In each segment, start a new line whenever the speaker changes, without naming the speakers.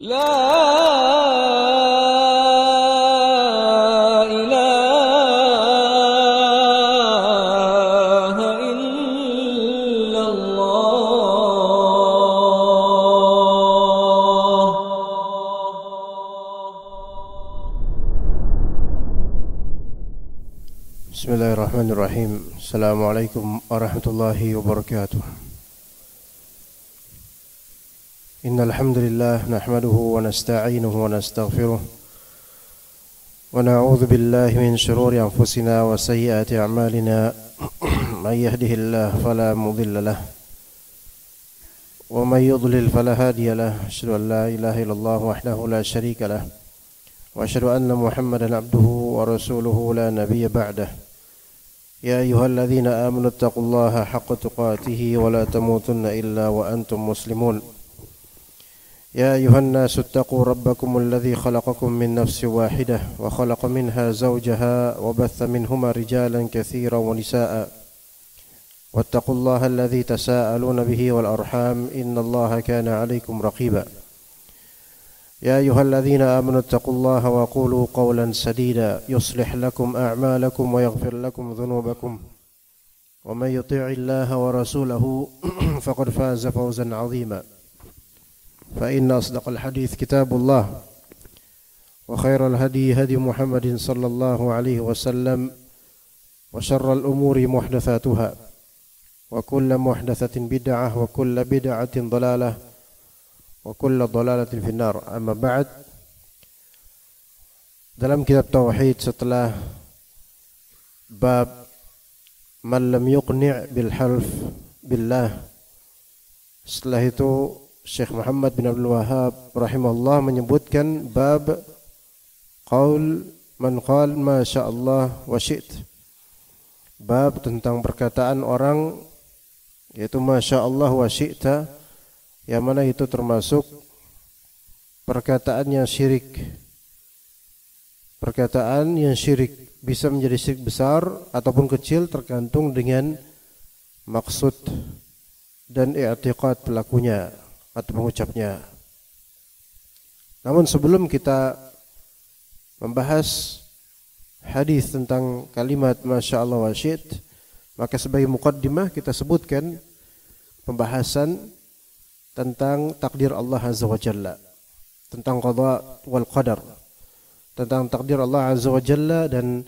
لا إله إلا الله.
Bismillahirrahmanirrahim. Assalamualaikum warahmatullahi wabarakatuh. Innal hamdalillah nahmaduhu wa nasta'inuhu wa nastaghfiruh wa na'udzu billahi min shururi anfusina wa sayyiati a'malina. May yahdihillahu fala mudilla lahu wa may yudlil fala hadiya lahu. Asyhadu an la ilaha illallah wahdahu la syarika lahu wa asyhadu anna Muhammadan abduhu wa rasuluhu la nabiyya ba'dahu. يا أيها الذين آمنوا اتقوا الله حق تقاته ولا تموتن إلا وأنتم مسلمون. يا أيها الناس اتقوا ربكم الذي خلقكم من نفس واحدة وخلق منها زوجها وبث منهما رجالا كثيرا ونساء واتقوا الله الذي تساءلون به والأرحام إن الله كان عليكم رقيبا. يا أيها الذين آمنوا اتقوا الله وقولوا قولا سديدا يصلح لكم أعمالكم ويغفر لكم ذنوبكم ومن يطيع الله ورسوله فقد فاز فوزا عظيما. فإن أصدق الحديث كتاب الله وخير الهدي هدي محمد صلى الله عليه وسلم وشر الأمور محدثاتها وكل محدثة بدعة وكل بدعة ضلالة وكل ضلالة في النار. Amma ba'd. Dalam kitab tauhid setelah bab man lam yuqni' bil half billah, setelah itu Syekh Muhammad bin Abdul Wahhab rahimahullah menyebutkan bab qaul man qala ma sya Allah wa syi't, bab tentang perkataan orang yaitu ma sya Allah wa syi'ta, yang mana itu termasuk perkataan yang syirik. Perkataan yang syirik bisa menjadi syirik besar ataupun kecil tergantung dengan maksud dan i'tiqad pelakunya atau pengucapnya. Namun sebelum kita membahas hadis tentang kalimat masya Allah wa syi't, maka sebagai muqaddimah kita sebutkan pembahasan tentang takdir Allah Azza wa Jalla, tentang qada wal qadar, tentang takdir Allah Azza wa Jalla dan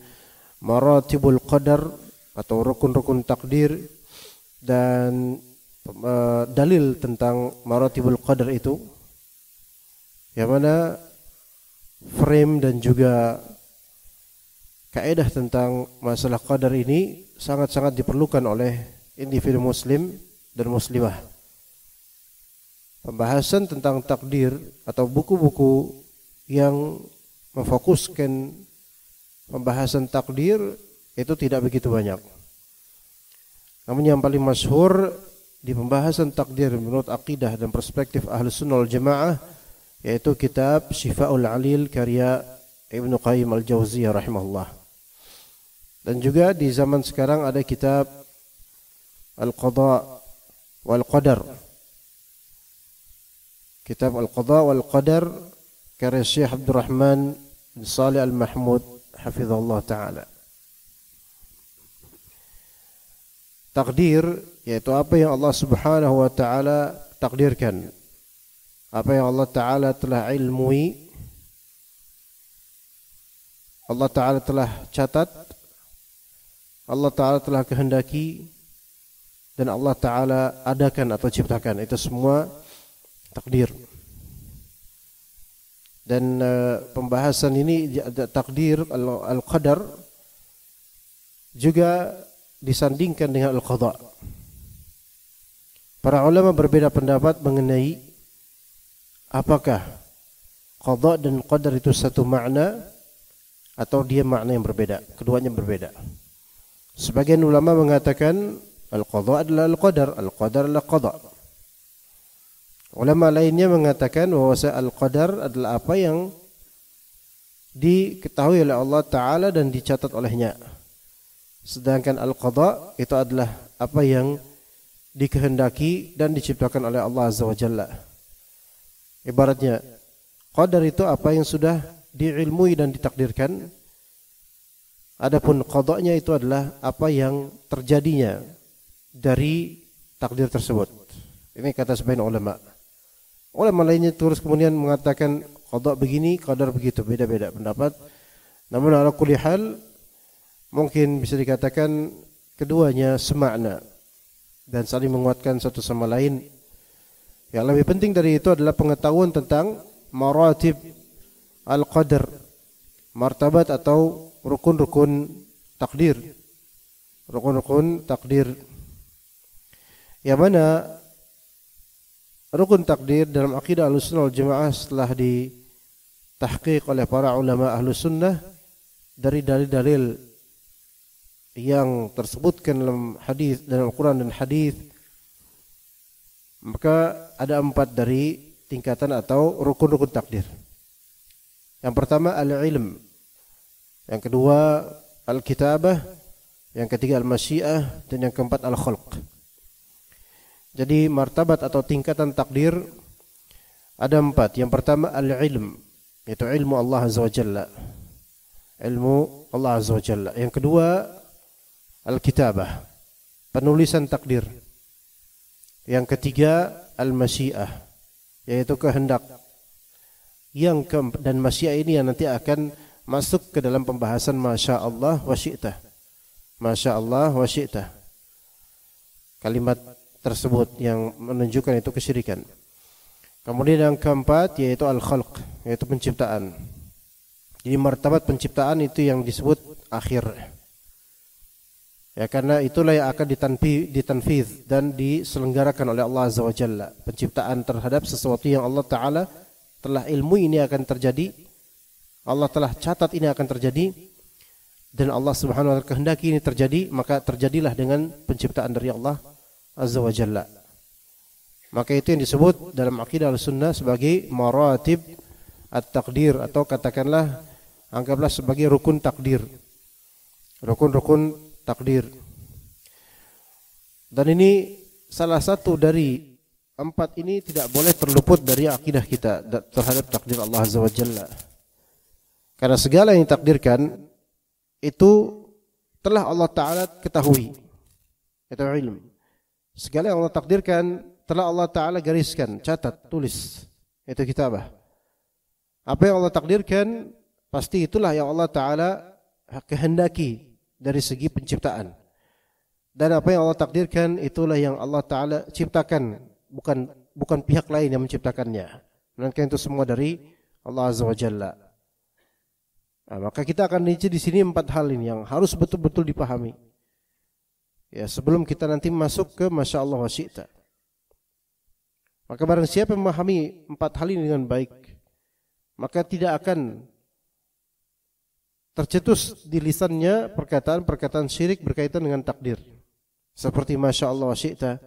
maratibul qadar atau rukun-rukun takdir, dan dalil tentang maratibul qadar itu, yang mana frame dan juga kaidah tentang masalah qadar ini sangat-sangat diperlukan oleh individu muslim dan muslimah. Pembahasan tentang takdir atau buku-buku yang memfokuskan pembahasan takdir itu tidak begitu banyak. Namun yang paling masyhur di pembahasan takdir menurut akidah dan perspektif Ahlus Sunnah wal Jamaah yaitu kitab Syifaul Alil karya Ibnu Qayyim Al-Jauziyah rahimahullah. Dan juga di zaman sekarang ada kitab Al-Qada wal Qadar, kitab Al-Qada wal Qadar karya Syekh Abdurrahman bin Shalih Al-Mahmud hafizahullah ta'ala. Takdir yaitu apa yang Allah Subhanahu wa ta'ala takdirkan, apa yang Allah ta'ala telah ilmui, Allah ta'ala telah catat, Allah ta'ala telah kehendaki, dan Allah ta'ala adakan atau ciptakan. Itu semua takdir. Dan pembahasan ini takdir al-qadar juga disandingkan dengan al-qada. Para ulama berbeda pendapat mengenai apakah qada dan qadar itu satu makna atau dia makna yang berbeda, keduanya berbeda. Sebagian ulama mengatakan al-qada adalah al-qadar, al-qadar adalah qada. Ulama lainnya mengatakan bahwa al-qadar adalah apa yang diketahui oleh Allah Ta'ala dan dicatat olehnya. Sedangkan al-qada itu adalah apa yang dikehendaki dan diciptakan oleh Allah Azza wa Jalla. Ibaratnya Qadar itu apa yang sudah diilmui dan ditakdirkan. Adapun qada'nya itu adalah apa yang terjadinya dari takdir tersebut. Ini kata sebagian ulama. Ulama lainnya terus kemudian mengatakan qada' begini, qadar begitu, beda-beda pendapat. Namun ala kulli hal mungkin bisa dikatakan keduanya semakna dan saling menguatkan satu sama lain. Yang lebih penting dari itu adalah pengetahuan tentang maratib al-qadar, martabat atau rukun-rukun takdir. Rukun-rukun takdir. Yang mana rukun takdir dalam akidah Ahlussunnah wal Jamaah setelah ditahqiq oleh para ulama Ahlussunnah dari dalil-dalil yang tersebutkan dalam hadis, dalam Al-Quran dan hadis, maka ada 4 dari tingkatan atau rukun-rukun takdir. Yang pertama al-ilm, yang kedua al-kitabah, yang ketiga al-masyiah, dan yang keempat al-khalq. Jadi martabat atau tingkatan takdir ada 4. Yang pertama al-ilm, yaitu ilmu Allah Azza wa Jalla. Ilmu Allah Azza wa Jalla. Yang kedua al-kitabah, penulisan takdir. Yang ketiga al-masyiah, yaitu kehendak. Dan masyiah ini yang nanti akan masuk ke dalam pembahasan masya Allah wa syi'tah. Masya Allah wa syi'tah. Kalimat tersebut yang menunjukkan itu kesyirikan. Kemudian yang keempat yaitu al-khalq, yaitu penciptaan. Jadi martabat penciptaan itu yang disebut akhir. Ya, karena itulah yang akan ditanfidz dan diselenggarakan oleh Allah Azza wa Jalla. Penciptaan terhadap sesuatu yang Allah Ta'ala telah ilmu ini akan terjadi, Allah telah catat ini akan terjadi, dan Allah Subhanahu wa Ta'ala kehendaki ini terjadi, maka terjadilah dengan penciptaan dari Allah Azza wa Jalla. Maka itu yang disebut dalam akidah Ahlussunnah sebagai maratib at-taqdir, atau katakanlah anggaplah sebagai rukun takdir. Rukun-rukun takdir. Dan ini salah satu dari 4 ini tidak boleh terluput dari akidah kita terhadap takdir Allah Azza wa Jalla. Karena segala yang ditakdirkan itu telah Allah Ta'ala ketahui. Itu ilmu. Segala yang Allah takdirkan telah Allah Ta'ala gariskan, catat, tulis. Itu kitabah. Apa yang Allah takdirkan pasti itulah yang Allah Ta'ala kehendaki dari segi penciptaan. Dan apa yang Allah takdirkan itulah yang Allah Ta'ala ciptakan, bukan pihak lain yang menciptakannya, melainkan itu semua dari Allah Azza wa Jalla. Nah, maka kita akan rinci di sini 4 hal ini yang harus betul-betul dipahami. Ya, sebelum kita nanti masuk ke masya Allah wa syi'ta. Maka barang siapa memahami 4 hal ini dengan baik, maka tidak akan tercetus di lisannya perkataan-perkataan syirik berkaitan dengan takdir. Seperti masya Allah wa syi'ta,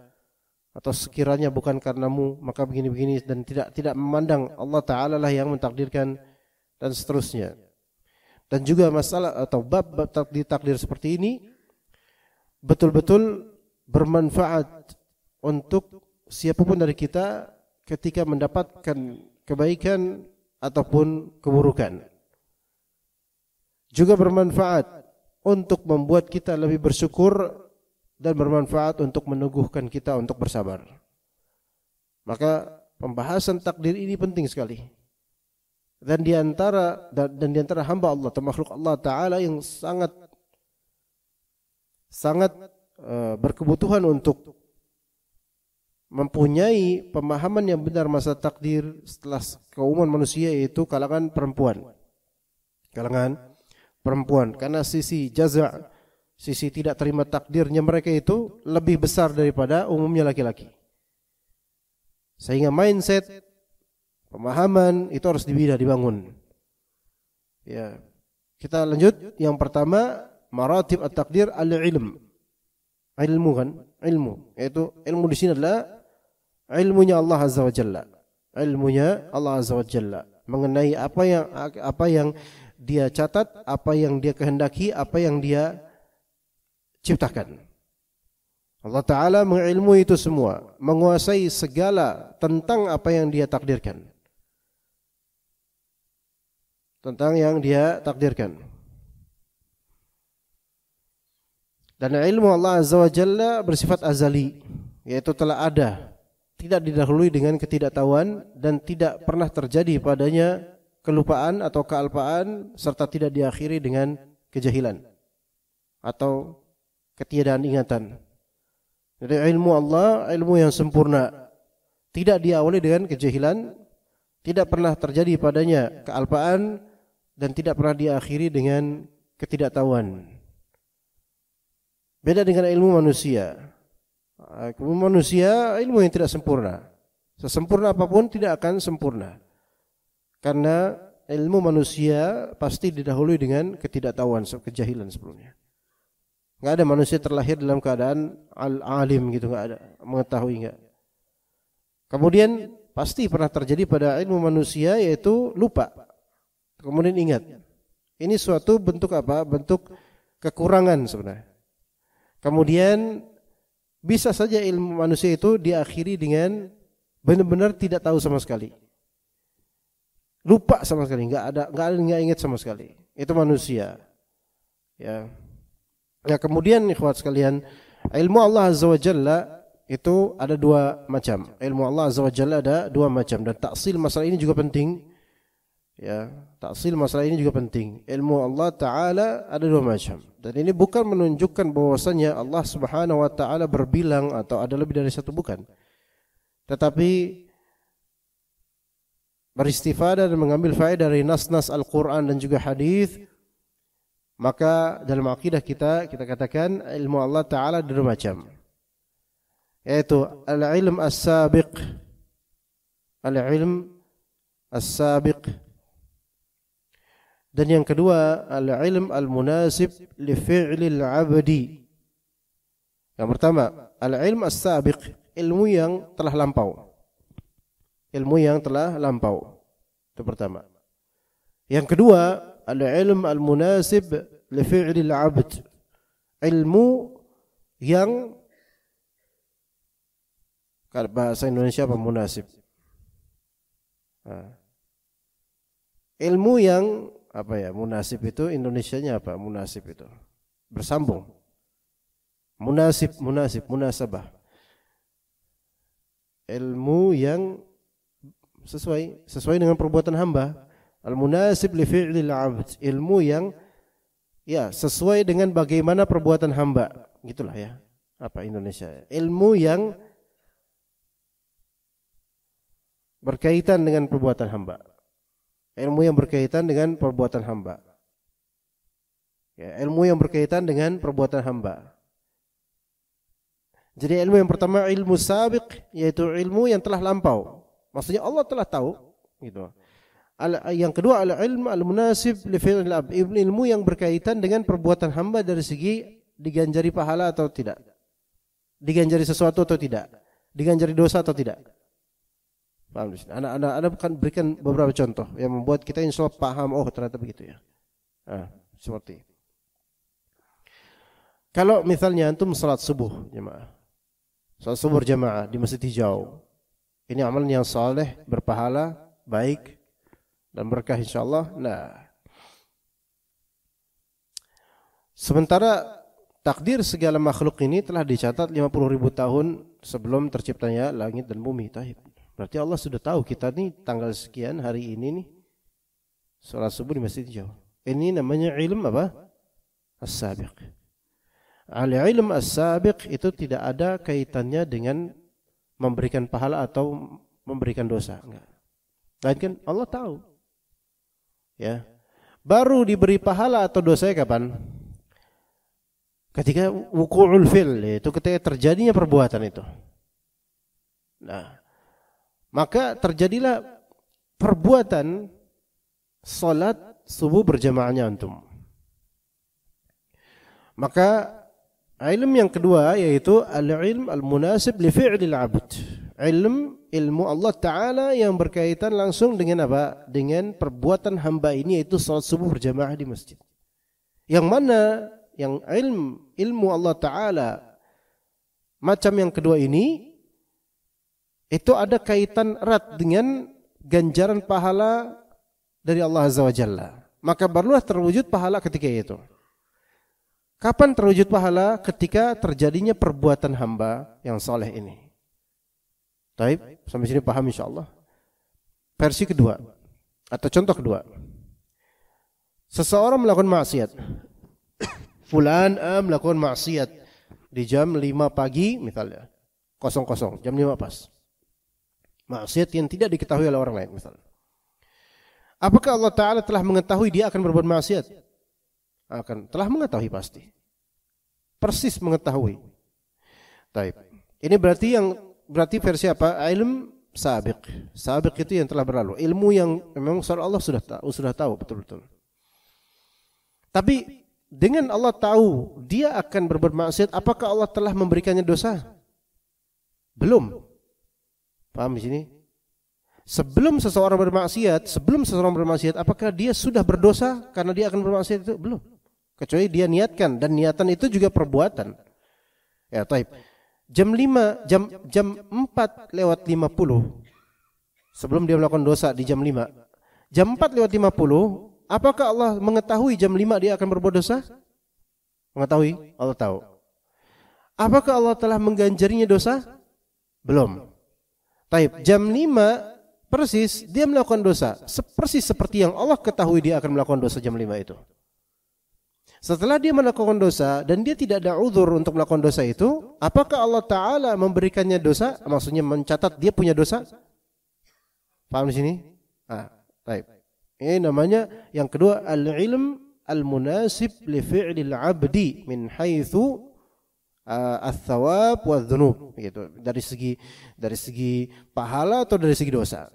atau sekiranya bukan karenamu maka begini-begini, dan tidak memandang Allah Ta'ala lah yang mentakdirkan, dan seterusnya. Dan juga masalah atau bab takdir seperti ini betul-betul bermanfaat untuk siapapun dari kita ketika mendapatkan kebaikan ataupun keburukan. Juga bermanfaat untuk membuat kita lebih bersyukur, dan bermanfaat untuk meneguhkan kita untuk bersabar. Maka pembahasan takdir ini penting sekali. Dan di antara hamba Allah, termakhluk Allah Ta'ala yang sangat berkebutuhan untuk mempunyai pemahaman yang benar masalah takdir setelah keumuman manusia, yaitu kalangan perempuan. Karena sisi jaza', sisi tidak terima takdirnya mereka itu lebih besar daripada umumnya laki-laki. Sehingga mindset, pemahaman itu harus dibangun. Ya. Kita lanjut. Yang pertama, maratib at-takdir al-ilm. Ilmu kan? Ilmu. Yaitu ilmu di sini adalah ilmunya Allah Azza wa Jalla. Ilmunya Allah Azza wa Jalla mengenai apa yang dia catat, apa yang dia kehendaki, apa yang dia ciptakan. Allah Ta'ala mengilmui itu semua, menguasai segala tentang apa yang dia takdirkan. tentang yang dia takdirkan. Dan ilmu Allah Azza wa Jalla bersifat azali, yaitu telah ada, tidak didahului dengan ketidaktahuan dan tidak pernah terjadi padanya kelupaan atau kealpaan serta tidak diakhiri dengan kejahilan atau ketiadaan ingatan. Jadi ilmu Allah, ilmu yang sempurna, tidak diawali dengan kejahilan, tidak pernah terjadi padanya kealpaan dan tidak pernah diakhiri dengan ketidaktahuan. Beda dengan ilmu manusia. Ilmu manusia ilmu yang tidak sempurna. Sesempurna apapun tidak akan sempurna. Karena ilmu manusia pasti didahului dengan ketidaktahuan, kejahilan sebelumnya. Enggak ada manusia terlahir dalam keadaan alim gitu, enggak ada, mengetahui enggak. Kemudian pasti pernah terjadi pada ilmu manusia yaitu lupa. Kemudian ingat. Ini suatu bentuk apa? Bentuk kekurangan sebenarnya. Kemudian bisa saja ilmu manusia itu diakhiri dengan benar-benar tidak tahu sama sekali. Lupa sama sekali, enggak ingat sama sekali. Itu manusia. Ya. Ya, kemudian ikhwat sekalian, ilmu Allah Azza wa Jalla itu ada dua macam. Ilmu Allah Azza wa Jalla ada dua macam dan taksil masalah ini juga penting. Ya, taksil masalah ini juga penting. Ilmu Allah Ta'ala ada dua macam. Dan ini bukan menunjukkan bahwasanya Allah Subhanahu wa Ta'ala berbilang atau ada lebih dari satu, bukan. Tetapi beristifadah dan mengambil faedah dari nas-nas Al-Quran dan juga hadis, maka dalam akidah kita katakan ilmu Allah Ta'ala ada dua macam. Yaitu al-ilm as-sabiq. Al-ilm as-sabiq. Dan yang kedua, al-ilm al-munasib li fi'lil 'abdi. Yang pertama, al-ilm as-sabiq, ilmu yang telah lampau. Ilmu yang telah lampau. Itu pertama. Yang kedua, al-ilm al-munasib li fi'lil 'abd. Ilmu yang, kalau bahasa Indonesia apa munasib? Ilmu yang apa ya, munasib itu Indonesianya apa? Munasib itu bersambung. Munasabah. Ilmu yang sesuai dengan perbuatan hamba. Al-munasib li fi'lil 'abd. Ilmu yang ya sesuai dengan bagaimana perbuatan hamba. Gitulah ya. Apa Indonesia? Ilmu yang berkaitan dengan perbuatan hamba. Ilmu yang berkaitan dengan perbuatan hamba. Ya, ilmu yang berkaitan dengan perbuatan hamba. Jadi ilmu yang pertama ilmu sabiq, yaitu ilmu yang telah lampau. Maksudnya Allah telah tahu, gitu. Yang kedua al-ilm al-munasib li fi'lil 'abd, ilmu yang berkaitan dengan perbuatan hamba dari segi diganjari pahala atau tidak. Diganjari sesuatu atau tidak. Diganjari dosa atau tidak. Paham di sini. Anak bukan berikan beberapa contoh yang membuat kita insyaallah paham, oh ternyata begitu ya. Seperti. Kalau misalnya antum salat subuh jemaah. Salat subuh berjamaah di Masjid Hijau. Ini amalan yang saleh, berpahala, baik dan berkah insyaallah. Nah. Sementara takdir segala makhluk ini telah dicatat 50.000 tahun sebelum terciptanya langit dan bumi. Tahib. Berarti Allah sudah tahu kita nih tanggal sekian hari ini nih salat subuh di Masjid Hijau. Ini namanya ilm apa? As-sabiq. Al-ilm as-sabiq itu tidak ada kaitannya dengan memberikan pahala atau memberikan dosa, enggak. Kan Allah tahu. Ya. Baru diberi pahala atau dosa kapan? Ketika wuqu'ul fi'l, itu ketika terjadinya perbuatan itu. Nah, maka terjadilah perbuatan salat subuh berjamaahnya antum. Maka ilmu yang kedua yaitu al-ilm al-munasib li fi'lil 'abd. Ilmu Allah Ta'ala yang berkaitan langsung dengan apa? Dengan perbuatan hamba ini, yaitu salat subuh berjamaah di masjid. Yang mana yang ilmu Allah Ta'ala macam yang kedua ini itu ada kaitan erat dengan ganjaran pahala dari Allah Azza wa Jalla, maka barulah terwujud pahala ketika itu. Kapan terwujud pahala? Ketika terjadinya perbuatan hamba yang saleh ini. Taib, sampai sini paham insyaallah. Versi kedua atau contoh kedua. Seseorang melakukan maksiat. Fulan melakukan maksiat di jam 5 pagi misalnya. 00 jam 5 pas. Maksiat yang tidak diketahui oleh orang lain misalnya. Apakah Allah Ta'ala telah mengetahui dia akan berbuat maksiat? Telah mengetahui pasti. Persis mengetahui. Taib. Ini berarti versi apa? Ilm sabiq. Sabiq itu yang telah berlalu. Ilmu yang memang Allah sudah tahu betul-betul. Tapi dengan Allah tahu dia akan berbuat maksiat, apakah Allah telah memberikannya dosa? Belum. Paham di sini? Sebelum seseorang bermaksiat, apakah dia sudah berdosa karena dia akan bermaksiat itu? Belum. Kecuali dia niatkan, dan niatan itu juga perbuatan. Ya, taib. Jam 4 lewat 50 sebelum dia melakukan dosa di jam 5. Jam 4 lewat 50, apakah Allah mengetahui jam 5 dia akan berbuat dosa? Mengetahui? Allah tahu. Apakah Allah telah mengganjarinya dosa? Belum. Taib. Jam 5 persis dia melakukan dosa, persis seperti yang Allah ketahui dia akan melakukan dosa jam 5 itu. Setelah dia melakukan dosa dan dia tidak ada uzur untuk melakukan dosa itu, apakah Allah Ta'ala memberikannya dosa? Maksudnya mencatat dia punya dosa? Paham di sini? Baik. Ini namanya yang kedua al-ilm al-munasib li fi'lil 'abdi min haitsu ats-tsawab wa dzunub, gitu. Dari segi pahala atau dari segi dosa.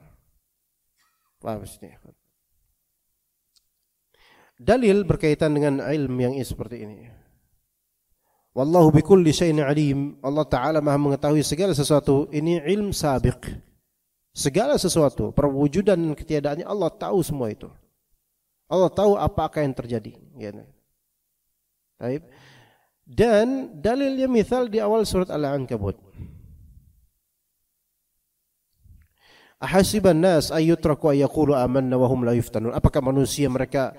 Paham di sini? Dalil berkaitan dengan ilmu yang seperti ini. Wallahu bikulli syai'in alim. Allah Ta'ala Maha mengetahui segala sesuatu. Ini ilmu sabiq. Segala sesuatu, perwujudan dan ketiadaannya Allah tahu semua itu. Allah tahu apa yang terjadi. Baik. Dan dalilnya misal di awal surat Al-Ankabut. Ahasiban nas ayyutraku ayyaqulu amanna wa hum la yuftanun. Apakah manusia mereka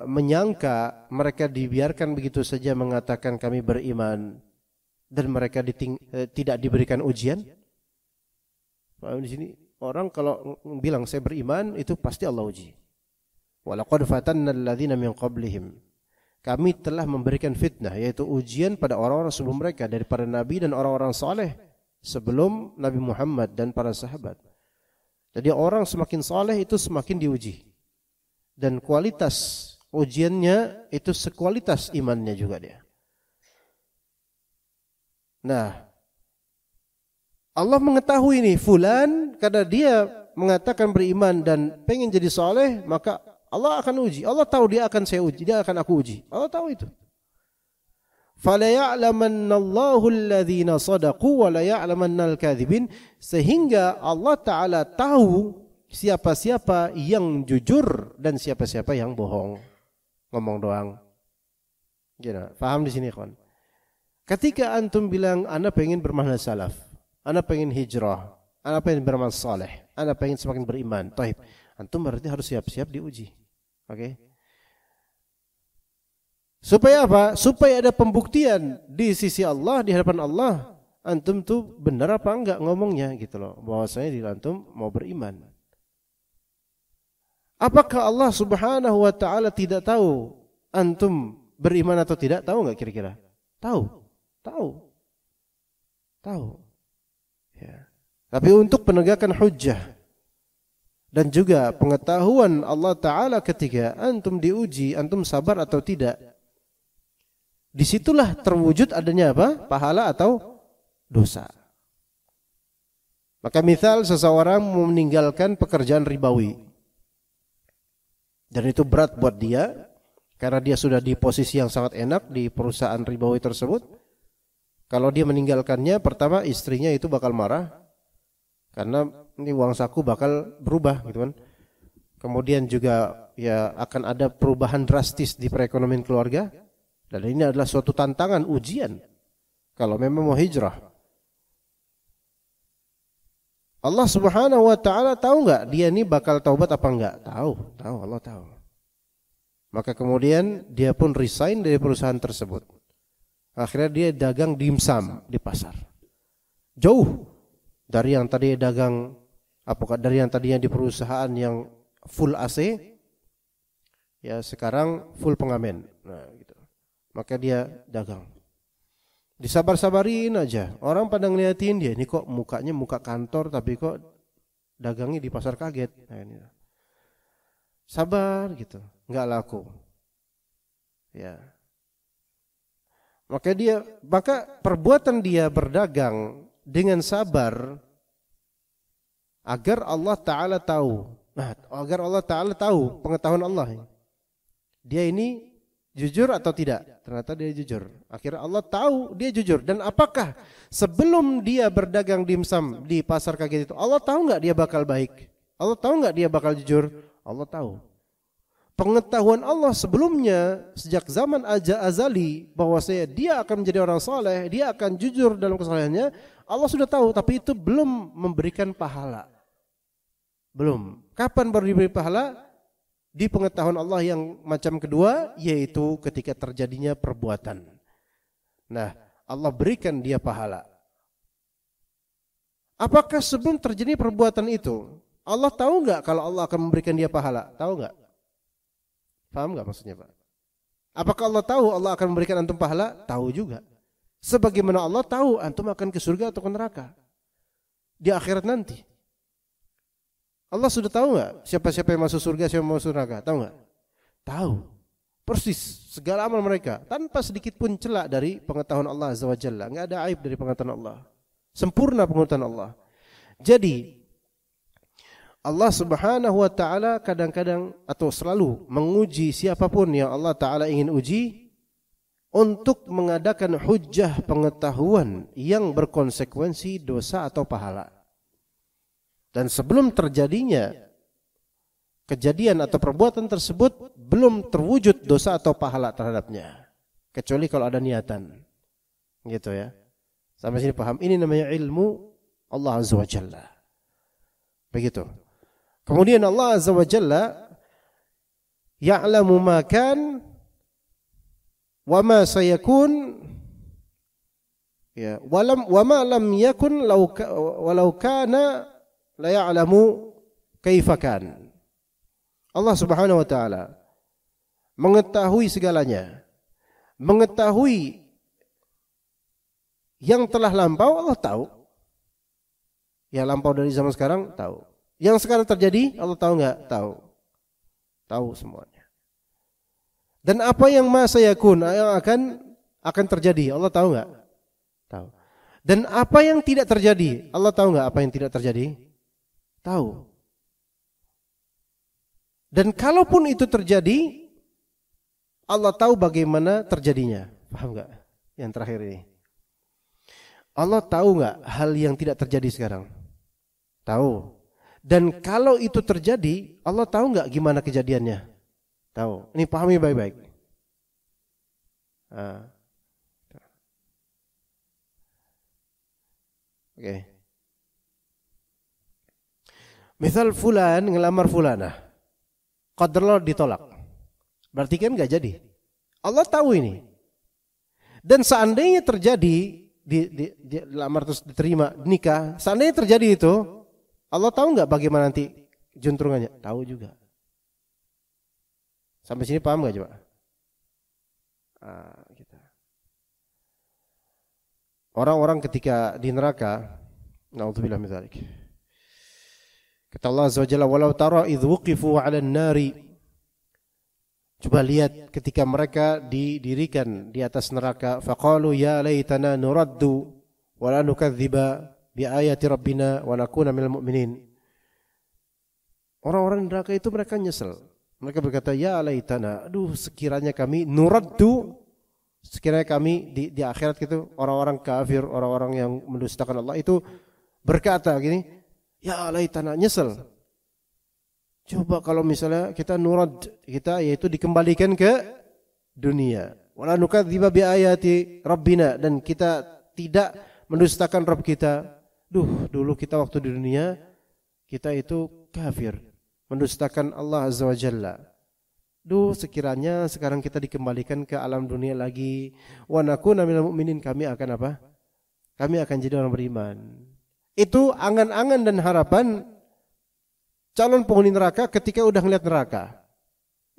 menyangka mereka dibiarkan begitu saja mengatakan kami beriman dan mereka tidak diberikan ujian? Di sini orang kalau bilang saya beriman itu pasti Allah uji. Walaqad fatanna alladzina min qablihim. Kami telah memberikan fitnah, yaitu ujian pada orang-orang sebelum mereka dari para nabi dan orang-orang saleh sebelum Nabi Muhammad dan para sahabat. Jadi orang semakin saleh itu semakin diuji. Dan kualitas ujiannya itu sekualitas imannya juga dia. Nah, Allah mengetahui ini fulan karena dia mengatakan beriman dan pengen jadi saleh, maka Allah akan uji. Allah tahu dia akan saya uji, dia akan aku uji. Allah tahu itu. Fala ya'lamannallahu alladhina sadaqu wa la ya'lamannal kadhibin, sehingga Allah Ta'ala tahu siapa-siapa yang jujur dan siapa-siapa yang bohong. Ngomong doang. Gimana? Paham di sini, kawan? Ketika antum bilang ana pengen bermanhaj salaf, ana pengen hijrah, ana pengen beramal saleh, ana pengen semakin beriman. Taib. Antum berarti harus siap-siap diuji. Oke? Supaya apa? Supaya ada pembuktian di sisi Allah, di hadapan Allah. Antum tuh benar apa enggak ngomongnya gitu loh. Bahwasanya di antum mau beriman. Apakah Allah Subhanahu wa Ta'ala tidak tahu antum beriman atau tidak? Tahu enggak kira-kira? Tahu. Ya. Tapi untuk penegakan hujjah dan juga pengetahuan Allah Ta'ala ketika antum diuji, antum sabar atau tidak, disitulah terwujud adanya apa? Pahala atau dosa. Maka misal seseorang meninggalkan pekerjaan ribawi dan itu berat buat dia karena dia sudah di posisi yang sangat enak di perusahaan ribawi tersebut. Kalau dia meninggalkannya, pertama istrinya itu bakal marah karena ini uang saku bakal berubah gitu kan. Kemudian juga ya akan ada perubahan drastis di perekonomian keluarga, dan ini adalah suatu tantangan, ujian kalau memang mau hijrah. Allah Subhanahu wa taala tahu enggak dia ini bakal taubat apa enggak? Tahu, Allah tahu. Maka kemudian dia pun resign dari perusahaan tersebut. Akhirnya dia dagang dimsum di pasar. Jauh dari yang tadi dagang, apakah dari yang tadinya di perusahaan yang full AC, ya sekarang full pengamen. Nah, gitu. Maka dia dagang. Disabar-sabarin aja. Orang pada ngeliatin dia, ini kok mukanya muka kantor tapi kok dagangnya di pasar kaget. Nah, ini. Sabar gitu, nggak laku. Ya. Maka perbuatan dia berdagang dengan sabar agar Allah Ta'ala tahu. Nah, agar Allah Ta'ala tahu pengetahuan Allah. Dia ini jujur atau tidak? Ternyata dia jujur. Akhirnya Allah tahu dia jujur. Dan apakah sebelum dia berdagang dimsum di pasar kaget itu, Allah tahu nggak dia bakal baik? Allah tahu nggak dia bakal jujur? Allah tahu. Pengetahuan Allah sebelumnya sejak zaman azali bahwasanya dia akan menjadi orang saleh, dia akan jujur dalam kesalehannya, Allah sudah tahu, tapi itu belum memberikan pahala. Belum. Kapan baru diberi pahala? Di pengetahuan Allah yang macam kedua, yaitu ketika terjadinya perbuatan. Nah, Allah berikan dia pahala. Apakah sebelum terjadi perbuatan itu, Allah tahu nggak kalau Allah akan memberikan dia pahala? Tahu nggak? Paham nggak maksudnya, Pak? Apakah Allah tahu Allah akan memberikan antum pahala? Tahu juga. Sebagaimana Allah tahu antum akan ke surga atau ke neraka di akhirat nanti. Allah sudah tahu nggak siapa-siapa yang masuk surga, siapa yang masuk neraka? Tahu nggak? Tahu. Persis segala amal mereka tanpa sedikit pun celak dari pengetahuan Allah Azza wa Jalla. Nggak ada aib dari pengetahuan Allah. Sempurna pengetahuan Allah. Jadi Allah Subhanahu wa taala kadang-kadang atau selalu menguji siapapun yang Allah Taala ingin uji untuk mengadakan hujjah pengetahuan yang berkonsekuensi dosa atau pahala. Dan sebelum terjadinya kejadian atau perbuatan tersebut belum terwujud dosa atau pahala terhadapnya, kecuali kalau ada niatan. Gitu ya. Sampai sini paham? Ini namanya ilmu Allah Azza wa Jalla. Begitu. Kemudian Allah Azza wa Jalla ya'lamu ma kan wa ma sayakun, ya, wa ma lam yakun walau kana la ya'lamu kaifa kan. Allah Subhanahu wa taala mengetahui segalanya. Mengetahui yang telah lampau Allah tahu. Ya, lampau dari zaman sekarang tahu. Yang sekarang terjadi Allah tahu nggak? Tahu. Tahu semuanya. Dan apa yang masa yakun yang akan terjadi Allah tahu nggak? Tahu. Dan apa yang tidak terjadi Allah tahu nggak? Apa yang tidak terjadi? Tahu. Dan kalaupun itu terjadi Allah tahu bagaimana terjadinya. Paham nggak? Yang terakhir ini. Allah tahu nggak hal yang tidak terjadi sekarang? Tahu. Dan kalau itu terjadi, Allah tahu nggak gimana kejadiannya? Tahu. Ini pahami baik-baik. Oke. Misal fulan ngelamar fulanah, qadarullah ditolak. Berarti kan nggak jadi. Allah tahu ini. Dan seandainya terjadi di lamar terus diterima nikah, seandainya terjadi itu, Allah tahu nggak bagaimana nanti juntrungannya? Tahu juga. Sampai sini paham nggak coba? Gitu. Orang-orang ketika di neraka, naudzubillah min dzalik. Kata Allah Azza wa Jalla, "Walau tara idz wuqifu 'alan nari." Coba lihat ketika mereka didirikan di atas neraka, faqalu ya laitana nuraddu wa la nukadziba bi ayati rabbina wa nakuna minal mu'minin. Orang-orang neraka itu mereka nyesel. Mereka berkata, ya laitana, aduh sekiranya kami nuraddu, sekiranya kami di akhirat gitu, orang-orang kafir, orang-orang yang mendustakan Allah itu berkata gini, ya laitana, nyesel. Coba kalau misalnya kita nurad, kita yaitu dikembalikan ke dunia. Wala nukadziba bi ayati rabbina, dan kita tidak mendustakan Rabb kita. Dulu kita waktu di dunia kita itu kafir, mendustakan Allah Azza wa Jalla. Sekiranya sekarang kita dikembalikan ke alam dunia lagi, wa nakuna minal mu'minin, kami akan apa? Kami akan jadi orang beriman. Itu angan-angan dan harapan calon penghuni neraka ketika udah ngeliat neraka.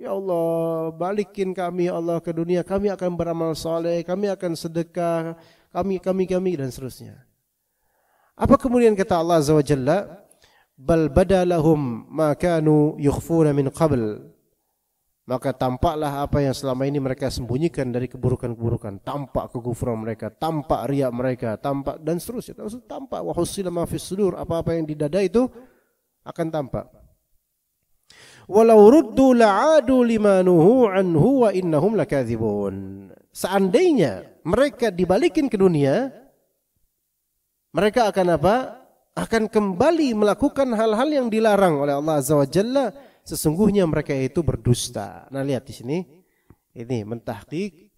Ya Allah, balikin kami ya Allah ke dunia, kami akan beramal saleh, kami akan sedekah, kami dan seterusnya. Apa kemudian kata Allah Azza wa Jalla? Bal badalahum ma kanu yukhfuna min qabl. Maka tampaklah apa yang selama ini mereka sembunyikan dari keburukan-keburukan. Tampak kekufuran mereka, tampak riya mereka, tampak dan seterusnya. Tampak wa husila ma fis sudur, apa-apa yang di dada itu akan tampak. Walau ruddu la'adu limanuhu anhu wa innahum lakadzibun. Seandainya mereka dibalikin ke dunia, mereka akan apa? Akan kembali melakukan hal-hal yang dilarang oleh Allah Azza wa Jalla. Sesungguhnya mereka itu berdusta. Nah, lihat di sini. Ini mentahqiq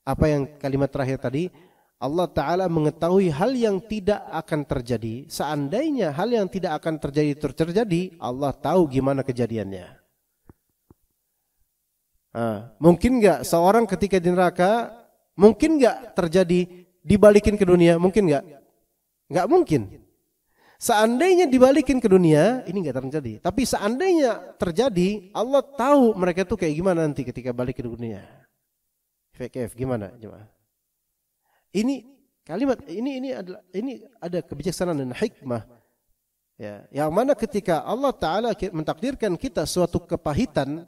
apa yang kalimat terakhir tadi. Allah Ta'ala mengetahui hal yang tidak akan terjadi. Seandainya hal yang tidak akan terjadi, Allah tahu gimana kejadiannya. Mungkin enggak seorang ketika di neraka, mungkin enggak terjadi dibalikin ke dunia? Mungkin enggak? Enggak mungkin. Seandainya dibalikin ke dunia, ini enggak terjadi. Tapi seandainya terjadi, Allah tahu mereka itu kayak gimana nanti ketika balik ke dunia. FKF gimana jemaah? Ini kalimat ini ada kebijaksanaan dan hikmah. Ya, yang mana ketika Allah Ta'ala mentakdirkan kita suatu kepahitan,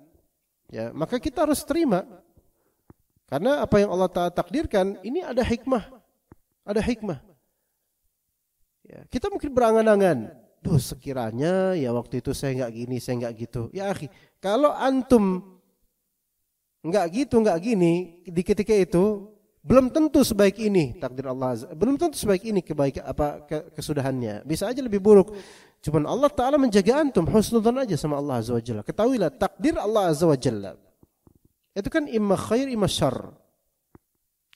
ya, maka kita harus terima. Karena apa yang Allah Ta'ala takdirkan, ini ada hikmah. Ada hikmah. Ya, kita mungkin berangan-angan, sekiranya ya waktu itu saya enggak gini, saya enggak gitu. Ya akhi, kalau antum enggak gitu, enggak gini di ketika itu, belum tentu sebaik ini takdir Allah, belum tentu sebaik ini kesudahannya. Bisa aja lebih buruk. Cuman Allah Ta'ala menjaga antum, husnudzan aja sama Allah Azza wa Jalla. Ketahuilah takdir Allah Azza wa Jalla itu kan imma khair imma syarr.